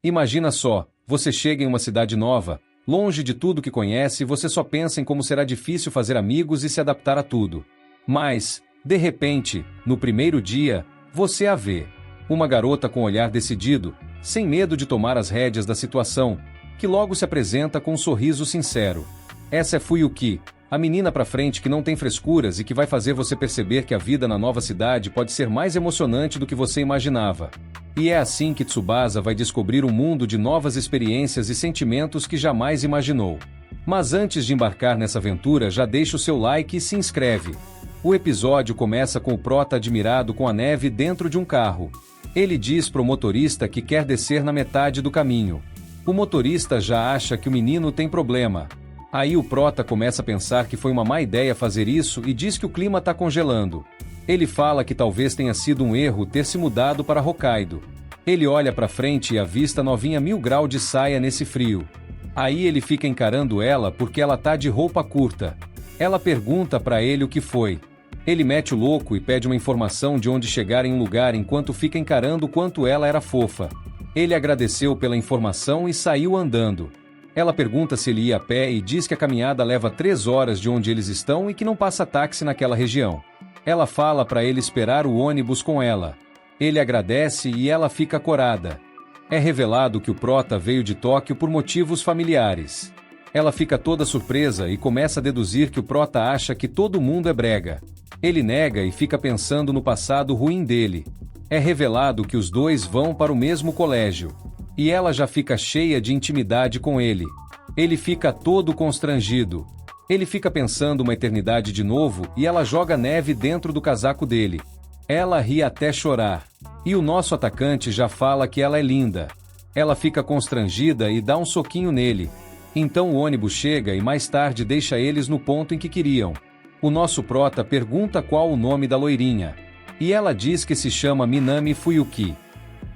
Imagina só, você chega em uma cidade nova, longe de tudo que conhece, e você só pensa em como será difícil fazer amigos e se adaptar a tudo. Mas, de repente, no primeiro dia, você a vê. Uma garota com olhar decidido, sem medo de tomar as rédeas da situação, que logo se apresenta com um sorriso sincero. Essa é Fuyuki, a menina pra frente que não tem frescuras e que vai fazer você perceber que a vida na nova cidade pode ser mais emocionante do que você imaginava. E é assim que Tsubasa vai descobrir um mundo de novas experiências e sentimentos que jamais imaginou. Mas antes de embarcar nessa aventura, já deixa o seu like e se inscreve. O episódio começa com o prota admirado com a neve dentro de um carro. Ele diz pro motorista que quer descer na metade do caminho. O motorista já acha que o menino tem problema. Aí o prota começa a pensar que foi uma má ideia fazer isso e diz que o clima tá congelando. Ele fala que talvez tenha sido um erro ter se mudado para Hokkaido. Ele olha para frente e avista a novinha 1000 graus de saia nesse frio. Aí ele fica encarando ela porque ela tá de roupa curta. Ela pergunta para ele o que foi. Ele mete o louco e pede uma informação de onde chegar em um lugar enquanto fica encarando o quanto ela era fofa. Ele agradeceu pela informação e saiu andando. Ela pergunta se ele ia a pé e diz que a caminhada leva 3 horas de onde eles estão e que não passa táxi naquela região. Ela fala para ele esperar o ônibus com ela. Ele agradece e ela fica corada. É revelado que o prota veio de Tóquio por motivos familiares. Ela fica toda surpresa e começa a deduzir que o prota acha que todo mundo é brega. Ele nega e fica pensando no passado ruim dele. É revelado que os dois vão para o mesmo colégio. E ela já fica cheia de intimidade com ele. Ele fica todo constrangido. Ele fica pensando uma eternidade de novo e ela joga neve dentro do casaco dele. Ela ri até chorar. E o nosso atacante já fala que ela é linda. Ela fica constrangida e dá um soquinho nele. Então o ônibus chega e mais tarde deixa eles no ponto em que queriam. O nosso prota pergunta qual o nome da loirinha. E ela diz que se chama Minami Fuyuki.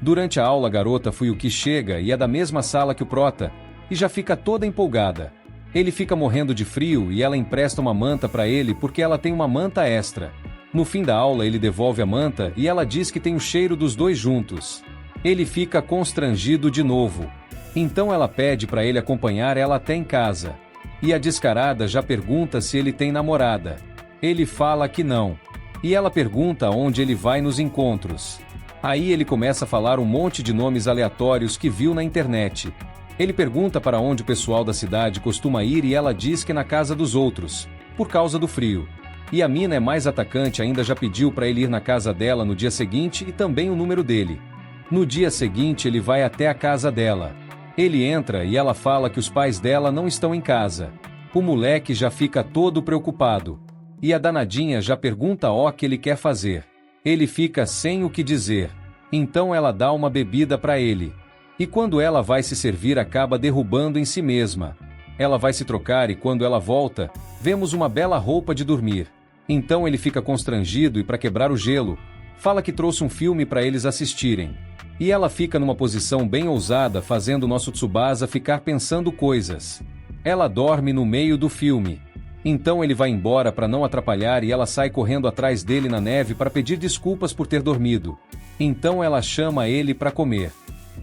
Durante a aula a garota Fuyuki chega e é da mesma sala que o prota, e já fica toda empolgada. Ele fica morrendo de frio e ela empresta uma manta para ele porque ela tem uma manta extra. No fim da aula ele devolve a manta e ela diz que tem o cheiro dos dois juntos. Ele fica constrangido de novo. Então ela pede para ele acompanhar ela até em casa. E a descarada já pergunta se ele tem namorada. Ele fala que não. E ela pergunta onde ele vai nos encontros. Aí ele começa a falar um monte de nomes aleatórios que viu na internet. Ele pergunta para onde o pessoal da cidade costuma ir e ela diz que na casa dos outros, por causa do frio. E a mina é mais atacante ainda, já pediu para ele ir na casa dela no dia seguinte e também o número dele. No dia seguinte ele vai até a casa dela. Ele entra e ela fala que os pais dela não estão em casa. O moleque já fica todo preocupado. E a danadinha já pergunta o que ele quer fazer. Ele fica sem o que dizer. Então ela dá uma bebida para ele. E quando ela vai se servir acaba derrubando em si mesma. Ela vai se trocar e quando ela volta, vemos uma bela roupa de dormir. Então ele fica constrangido e para quebrar o gelo, fala que trouxe um filme para eles assistirem. E ela fica numa posição bem ousada fazendo o nosso Tsubasa ficar pensando coisas. Ela dorme no meio do filme. Então ele vai embora para não atrapalhar e ela sai correndo atrás dele na neve para pedir desculpas por ter dormido. Então ela chama ele para comer.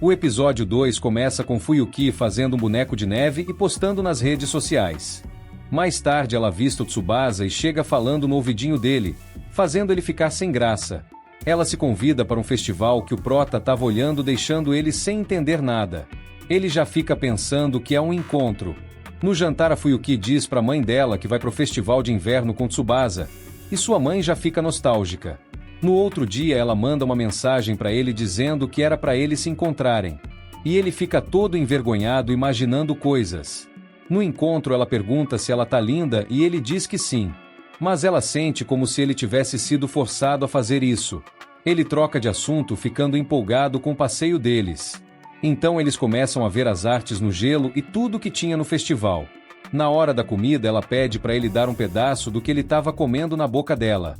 O episódio 2 começa com Fuyuki fazendo um boneco de neve e postando nas redes sociais. Mais tarde ela avista o Tsubasa e chega falando no ouvidinho dele, fazendo ele ficar sem graça. Ela se convida para um festival que o prota estava olhando, deixando ele sem entender nada. Ele já fica pensando que é um encontro. No jantar a Fuyuki diz para a mãe dela que vai para o festival de inverno com Tsubasa, e sua mãe já fica nostálgica. No outro dia ela manda uma mensagem para ele dizendo que era para eles se encontrarem. E ele fica todo envergonhado imaginando coisas. No encontro ela pergunta se ela tá linda e ele diz que sim. Mas ela sente como se ele tivesse sido forçado a fazer isso. Ele troca de assunto ficando empolgado com o passeio deles. Então eles começam a ver as artes no gelo e tudo que tinha no festival. Na hora da comida ela pede para ele dar um pedaço do que ele estava comendo na boca dela.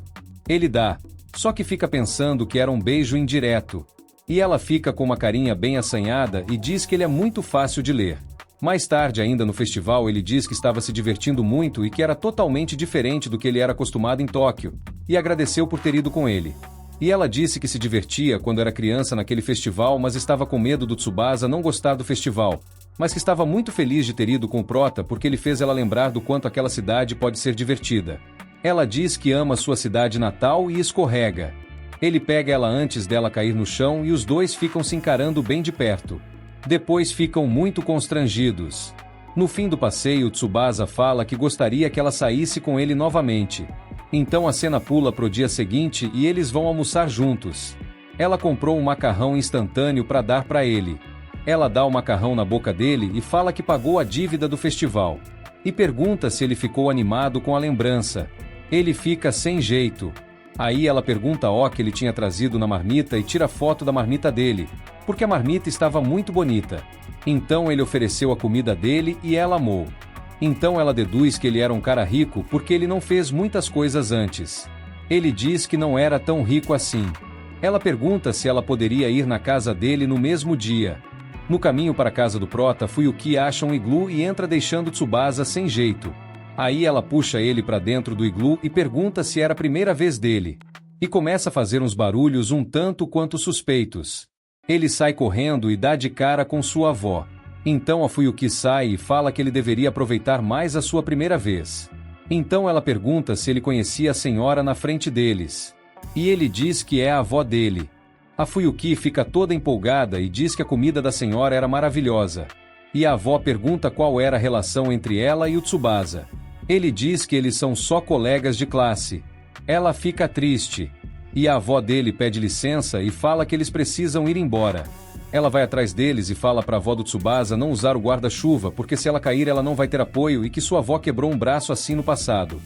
Ele dá. Só que fica pensando que era um beijo indireto. E ela fica com uma carinha bem assanhada e diz que ele é muito fácil de ler. Mais tarde ainda no festival ele diz que estava se divertindo muito e que era totalmente diferente do que ele era acostumado em Tóquio, e agradeceu por ter ido com ele. E ela disse que se divertia quando era criança naquele festival, mas estava com medo do Tsubasa não gostar do festival, mas que estava muito feliz de ter ido com o Prota porque ele fez ela lembrar do quanto aquela cidade pode ser divertida. Ela diz que ama sua cidade natal e escorrega. Ele pega ela antes dela cair no chão e os dois ficam se encarando bem de perto. Depois ficam muito constrangidos. No fim do passeio, Tsubasa fala que gostaria que ela saísse com ele novamente. Então a cena pula pro dia seguinte e eles vão almoçar juntos. Ela comprou um macarrão instantâneo para dar para ele. Ela dá o macarrão na boca dele e fala que pagou a dívida do festival. E pergunta se ele ficou animado com a lembrança. Ele fica sem jeito. Aí ela pergunta o que ele tinha trazido na marmita e tira foto da marmita dele, porque a marmita estava muito bonita. Então ele ofereceu a comida dele e ela amou. Então ela deduz que ele era um cara rico porque ele não fez muitas coisas antes. Ele diz que não era tão rico assim. Ela pergunta se ela poderia ir na casa dele no mesmo dia. No caminho para a casa do Prota, Fuyuki acha um iglu e entra deixando Tsubasa sem jeito. Aí ela puxa ele para dentro do iglu e pergunta se era a primeira vez dele. E começa a fazer uns barulhos um tanto quanto suspeitos. Ele sai correndo e dá de cara com sua avó. Então a Fuyuki sai e fala que ele deveria aproveitar mais a sua primeira vez. Então ela pergunta se ele conhecia a senhora na frente deles. E ele diz que é a avó dele. A Fuyuki fica toda empolgada e diz que a comida da senhora era maravilhosa. E a avó pergunta qual era a relação entre ela e o Tsubasa. Ele diz que eles são só colegas de classe. Ela fica triste. E a avó dele pede licença e fala que eles precisam ir embora. Ela vai atrás deles e fala para a avó do Tsubasa não usar o guarda-chuva porque se ela cair ela não vai ter apoio e que sua avó quebrou um braço assim no passado.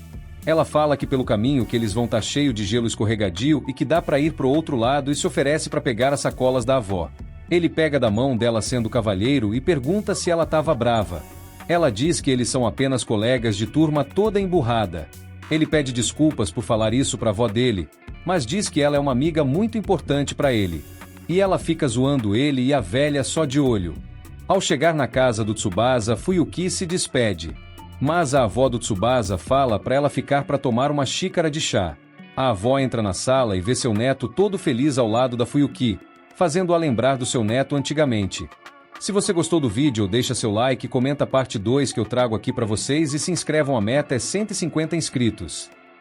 Ela fala que pelo caminho que eles vão estar cheio de gelo escorregadio e que dá para ir pro outro lado e se oferece para pegar as sacolas da avó. Ele pega da mão dela sendo cavalheiro e pergunta se ela estava brava. Ela diz que eles são apenas colegas de turma toda emburrada. Ele pede desculpas por falar isso para a avó dele, mas diz que ela é uma amiga muito importante para ele. E ela fica zoando ele e a velha só de olho. Ao chegar na casa do Tsubasa, Fuyuki se despede. Mas a avó do Tsubasa fala para ela ficar para tomar uma xícara de chá. A avó entra na sala e vê seu neto todo feliz ao lado da Fuyuki, fazendo-a lembrar do seu neto antigamente. Se você gostou do vídeo, deixa seu like, comenta a parte 2 que eu trago aqui para vocês e se inscrevam, a meta é 150 inscritos.